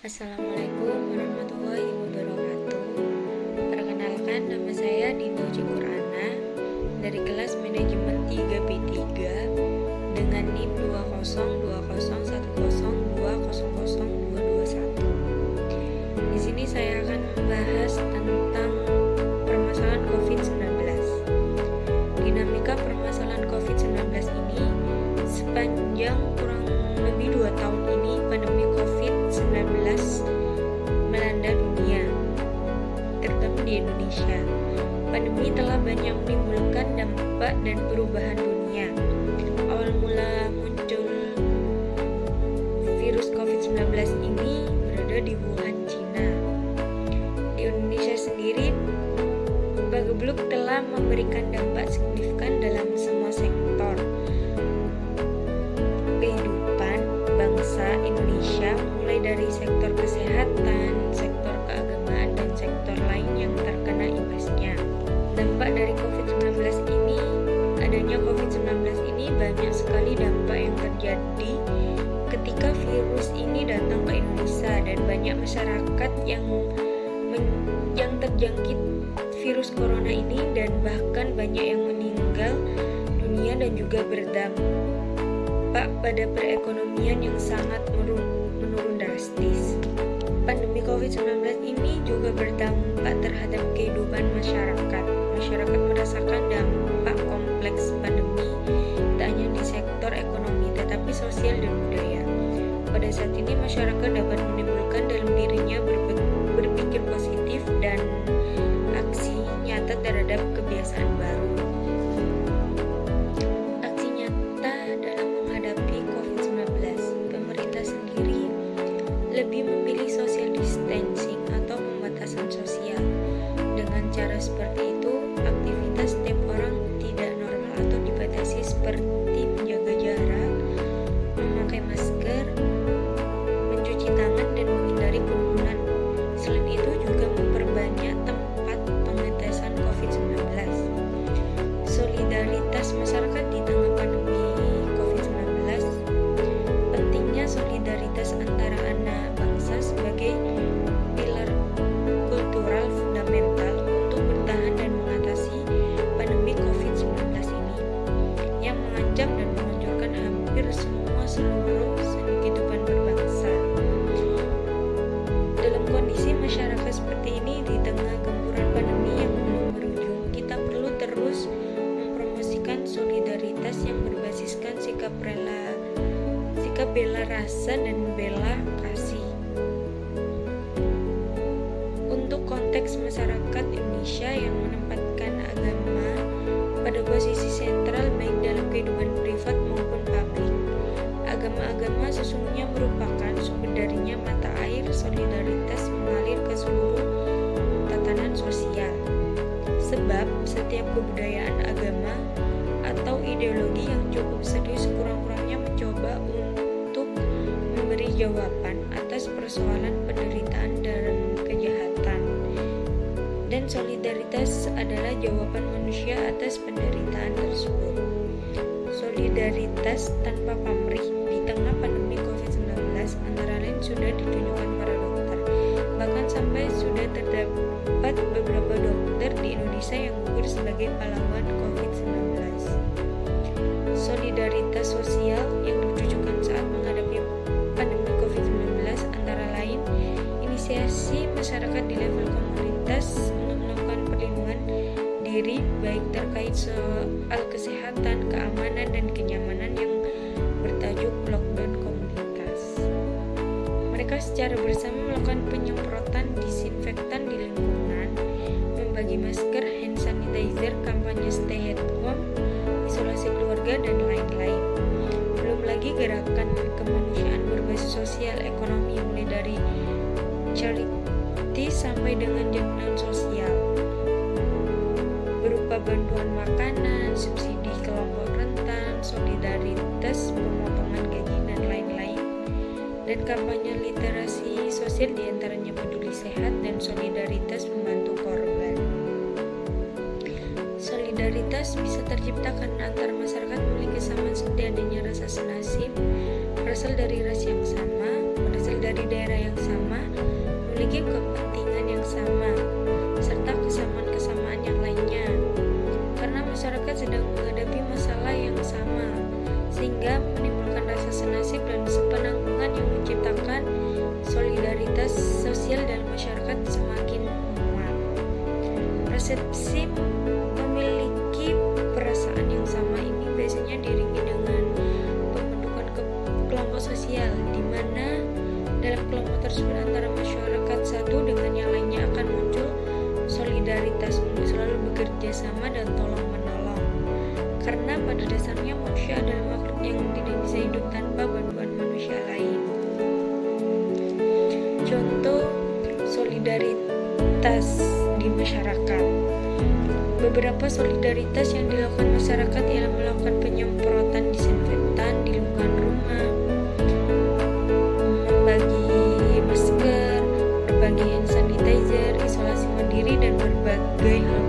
Assalamualaikum warahmatullahi wabarakatuh. Perkenalkan, nama saya Dinda Qur'ana dari kelas manajemen 3B3 dengan NIM 2020102000221. Di sini saya akan membahas tentang permasalahan COVID-19. Dinamika permasalahan COVID-19 ini sepanjang kurang lebih 2 tahun ini pandemi COVID-19 melanda dunia, terutama di Indonesia. Pandemi telah banyak menimbulkan dampak dan perubahan dunia. Awal mula muncul virus COVID-19 ini berada di Wuhan, Cina. Di Indonesia sendiri, Bagebluk telah memberikan dampak signifikan dalam semua sektor kehidupan bangsa Indonesia, mulai dari sektor kesehatan, sektor keagamaan, dan sektor lain yang terkena imbasnya. Dampak dari COVID-19 ini, adanya COVID-19 ini banyak sekali dampak yang terjadi ketika virus ini datang ke Indonesia, dan banyak masyarakat yang terjangkit virus corona ini, dan bahkan banyak yang meninggal dunia dan juga berdampak pada perekonomian yang sangat menurun drastis. Pandemi COVID-19 ini juga berdampak terhadap kehidupan masyarakat. Masyarakat merasakan dampak kompleks pandemi tak hanya di sektor ekonomi, tetapi sosial dan budaya. Pada saat ini masyarakat dapat menimbulkan dalam dirinya berpikir positif dan aksi nyata terhadap kebiasaan baru. Aksi nyata dalam menghadapi COVID-19, pemerintah sendiri lebih memilih social distancing atau pembatasan sosial. Dengan cara seperti itu, aktivitas setiap orang tidak normal atau dibatasi seperti menjaga jarak, memakai masker, mencuci tangan, dan menghindari kerumunan. Selain itu juga memperbanyak tempat pengetesan COVID-19. Solidaritas masyarakat di tengah pandemi COVID-19. Pentingnya solidaritas antara anak bangsa sebagai pilar kultural fundamental untuk bertahan dan mengatasi pandemi COVID-19 ini yang mengancam dan menghancurkan hampir seluruh seni kehidupan berbangsa. Dalam kondisi masyarakat seperti ini, di tengah gempuran pandemi yang belum berujung, kita perlu terus mempromosikan solidaritas yang berbasiskan sikap bela rasa dan bela kasih. Untuk konteks masyarakat Indonesia yang menempatkan agama pada posisi sentral baik dalam kehidupan privat maupun publik, agama-agama sesungguhnya merupakan sumber darinya mata air solidaritas mengalir ke seluruh tatanan sosial. Sebab setiap kebudayaan agama atau ideologi yang cukup serius sekurang-kurangnya mencoba untuk memberi jawaban atas persoalan penderitaan dan kejahatan. Dan solidaritas adalah jawaban manusia atas penderitaan tersebut. Solidaritas tanpa pamrih di tengah pandemi COVID-19 antara lain sudah ditunjukkan para dokter. Bahkan sampai sudah terdapat beberapa dokter di Indonesia yang gugur sebagai pahlawan COVID-19. Solidaritas sosial yang ditujukan saat menghadapi pandemi COVID-19 antara lain inisiasi masyarakat di level komunitas untuk melakukan perlindungan diri baik terkait soal kesehatan, keamanan, dan kenyamanan yang bertajuk lockdown komunitas. Mereka secara bersama melakukan penyemprotan disinfektan di lingkungan, membagi masker, hand sanitizer, kampanye stay at home, isolasi keluarga, dan lain-lain. Belum lagi gerakan kemanusiaan berbasis sosial ekonomi mulai dari charity sampai dengan jaminan sosial berupa bantuan makanan, subsidi kelompok rentan, solidaritas pemotongan gaji, dan lain-lain. Dan kampanye literasi sosial diantaranya peduli sehat dan solidaritas membantu korban. Solidaritas bisa tercipta karena antar masyarakat memiliki kesamaan seperti adanya rasa senasib, berasal dari ras yang sama, berasal dari daerah yang sama, memiliki kepentingan yang sama, serta kesamaan-kesamaan yang lainnya. Karena masyarakat sedang menghadapi masalah yang sama, sehingga menimbulkan rasa senasib dan sepenanggungan yang menciptakan solidaritas sosial dalam masyarakat semakin menguat. Persepsi memiliki perasaan yang sama ini biasanya diiringi dengan pembentukan kelompok sosial, di mana dalam kelompok tersebut antara masyarakat satu dengan yang lainnya akan muncul solidaritas untuk selalu bekerja sama dan tolong menolong. Karena pada dasarnya manusia adalah makhluk yang tidak bisa hidup tanpa bantuan manusia lain. Contoh solidaritas di masyarakat. Beberapa solidaritas yang dilakukan masyarakat ialah melakukan penyemprotan disinfektan di lingkungan rumah, membagi masker, berbagi hand sanitizer, isolasi mandiri, dan berbagai hal